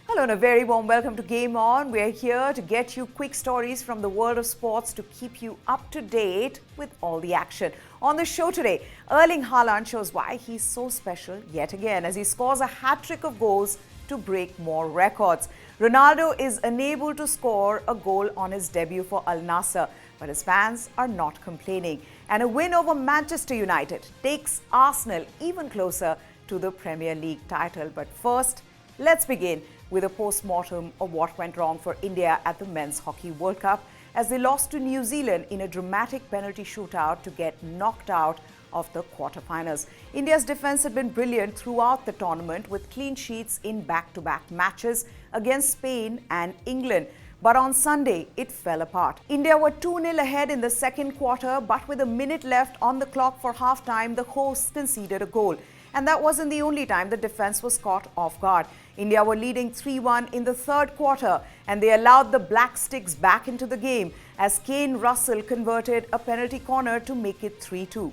Hello and a very warm welcome to Game On. We're here to get you quick stories from the world of sports to keep you up to date with all the action. On the show today, Erling Haaland shows why he's so special yet again as he scores a hat-trick of goals to break more records. Ronaldo is unable to score a goal on his debut for Al Nassr, but his fans are not complaining. And a win over Manchester United takes Arsenal even closer to the Premier League title. But first, let's begin with a post-mortem of what went wrong for India at the Men's Hockey World Cup as they lost to New Zealand in a dramatic penalty shootout to get knocked out of the quarterfinals. India's defense had been brilliant throughout the tournament with clean sheets in back-to-back matches against Spain and England. But on Sunday, it fell apart. India were 2-0 ahead in the second quarter, but with a minute left on the clock for half-time, the hosts conceded a goal. And that wasn't the only time the defense was caught off guard. India were leading 3-1 in the third quarter, and they allowed the Black Sticks back into the game as Kane Russell converted a penalty corner to make it 3-2.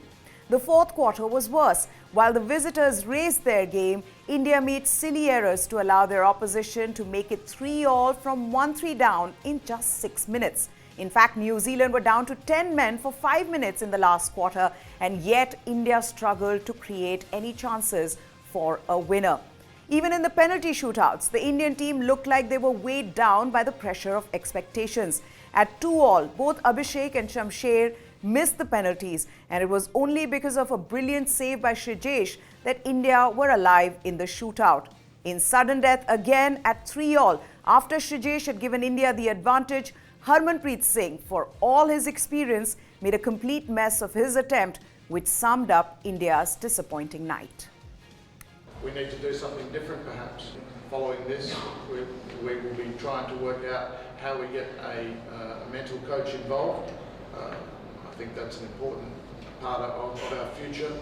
The fourth quarter was worse. While the visitors raised their game, India made silly errors to allow their opposition to make it 3-all from 1-3 down in just 6 minutes. In fact, New Zealand were down to 10 men for 5 minutes in the last quarter, and yet India struggled to create any chances for a winner. Even in the penalty shootouts, the Indian team looked like they were weighed down by the pressure of expectations. At 2-all, both Abhishek and Shamsher missed the penalties, and it was only because of a brilliant save by Shijesh that India were alive in the shootout. In sudden death again at 3-all, after Shijesh had given India the advantage, Harmanpreet Singh, for all his experience, made a complete mess of his attempt, which summed up India's disappointing night. We need to do something different perhaps. Following this, we will be trying to work out how we get a mental coach involved. I think that's an important part of our future.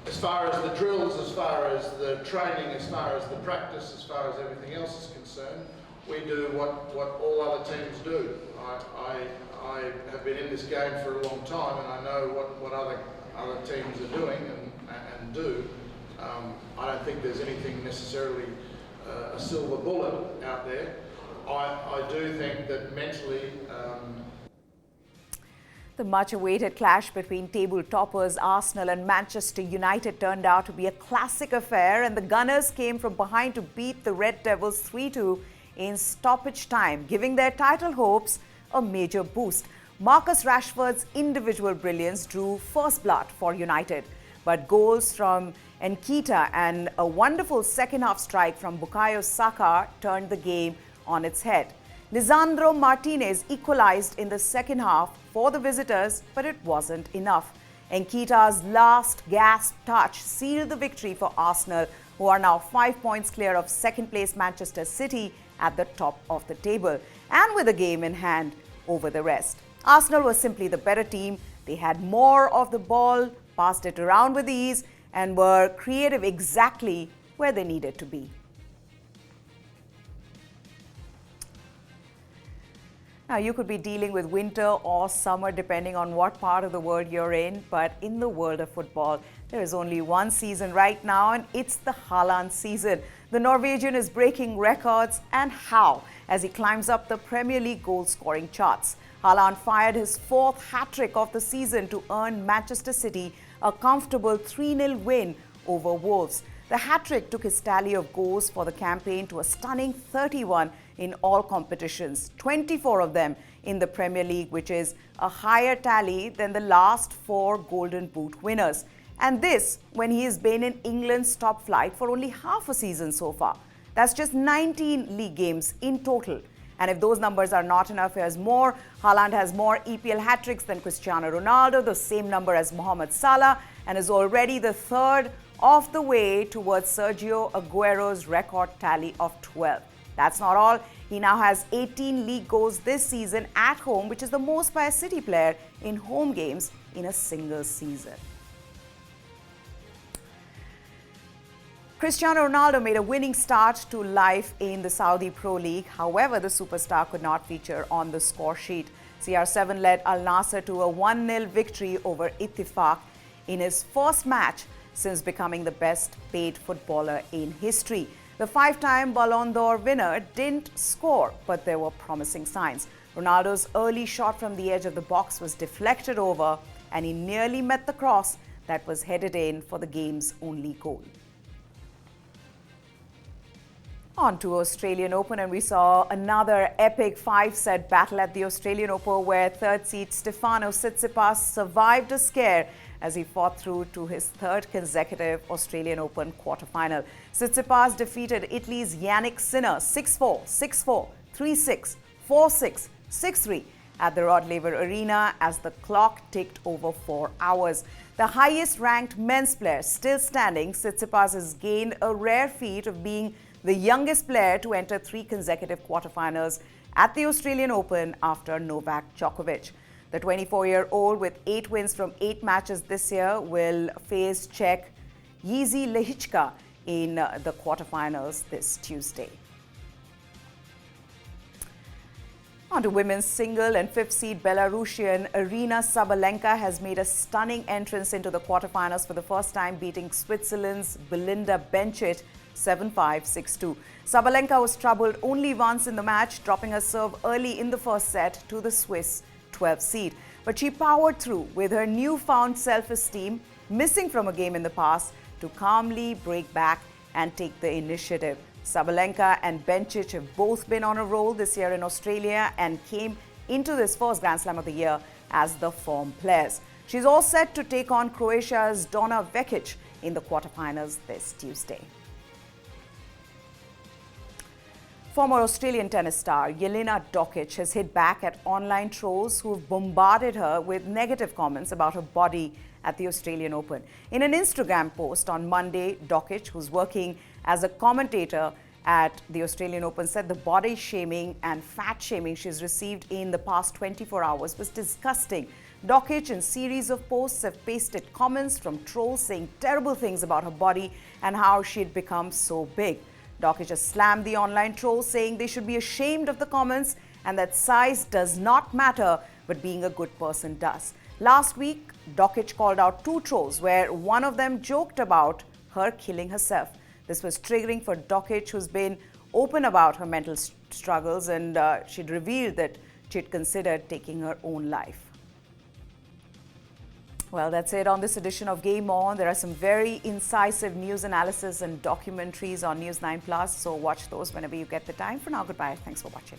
As far as the drills, as far as the training, as far as the practice, as far as everything else is concerned, we do what all other teams do. I have been in this game for a long time and I know what other teams are doing and do. I don't think there's anything necessarily a silver bullet out there. I do think that mentally the much-awaited clash between table toppers Arsenal and Manchester United turned out to be a classic affair, and the Gunners came from behind to beat the Red Devils 3-2 in stoppage time, giving their title hopes a major boost. Marcus Rashford's individual brilliance drew first blood for United, but goals from Nketiah and a wonderful second-half strike from Bukayo Saka turned the game on its head. Lisandro Martinez equalized in the second half for the visitors, but it wasn't enough. Nketiah's last gasp touch sealed the victory for Arsenal, who are now 5 points clear of second-place Manchester City at the top of the table, and with a game in hand over the rest. Arsenal was simply the better team. They had more of the ball, passed it around with ease, and were creative exactly where they needed to be. Now, you could be dealing with winter or summer depending on what part of the world you're in, but in the world of football, there is only one season right now, and it's the Haaland season. The Norwegian is breaking records, and how, as he climbs up the Premier League goal-scoring charts. Haaland fired his fourth hat-trick of the season to earn Manchester City a comfortable 3-0 win over Wolves. The hat-trick took his tally of goals for the campaign to a stunning 31 in all competitions, 24 of them in the Premier League, which is a higher tally than the last 4 Golden Boot winners. And this when he has been in England's top flight for only half a season so far. That's just 19 league games in total. And if those numbers are not enough, here's more. Haaland has more EPL hat-tricks than Cristiano Ronaldo, the same number as Mohamed Salah, and is already the third of the way towards Sergio Aguero's record tally of 12. That's not all. He now has 18 league goals this season at home, which is the most by a City player in home games in a single season. Cristiano Ronaldo made a winning start to life in the Saudi Pro League. However, the superstar could not feature on the score sheet. CR7 led Al Nassr to a 1-0 victory over Ittifaq in his first match since becoming the best paid footballer in history. The five-time Ballon d'Or winner didn't score, but there were promising signs. Ronaldo's early shot from the edge of the box was deflected over, and he nearly met the cross that was headed in for the game's only goal. On to Australian Open, and we saw another epic five-set battle at the Australian Open where third seed Stefanos Tsitsipas survived a scare as he fought through to his third consecutive Australian Open quarterfinal. Tsitsipas defeated Italy's Yannick Sinner 6-4, 6-4, 3-6, 4-6, 6-3 at the Rod Laver Arena as the clock ticked over 4 hours. The highest-ranked men's player still standing, Tsitsipas has gained a rare feat of being the youngest player to enter 3 consecutive quarterfinals at the Australian Open after Novak Djokovic. The 24-year-old with 8 wins from 8 matches this year will face Czech Jiří Lehečka in the quarterfinals this Tuesday. On to women's single, and 5th seed Belarusian Aryna Sabalenka has made a stunning entrance into the quarterfinals for the first time, beating Switzerland's Belinda Bencic 7-5, 6-2. Sabalenka was troubled only once in the match, dropping her serve early in the first set to the Swiss 12th seed. But she powered through with her newfound self-esteem, missing from a game in the past, to calmly break back and take the initiative. Sabalenka and Bencic have both been on a roll this year in Australia and came into this first Grand Slam of the year as the form players. She's all set to take on Croatia's Donna Vekic in the quarterfinals this Tuesday. Former Australian tennis star Jelena Dokic has hit back at online trolls who have bombarded her with negative comments about her body at the Australian Open. In an Instagram post on Monday, Dokic, who's working as a commentator at the Australian Open, said the body shaming and fat shaming she's received in the past 24 hours was disgusting. Dokic, in a series of posts, have pasted comments from trolls saying terrible things about her body and how she'd become so big. Dokic has slammed the online trolls, saying they should be ashamed of the comments and that size does not matter, but being a good person does. Last week, Dokic called out 2 trolls, where one of them joked about her killing herself. This was triggering for Dokic, who's been open about her mental struggles, and she'd revealed that she'd considered taking her own life. Well, that's it on this edition of Game On. There are some very incisive news analysis and documentaries on News 9 Plus, so watch those whenever you get the time. For now, goodbye. Thanks for watching.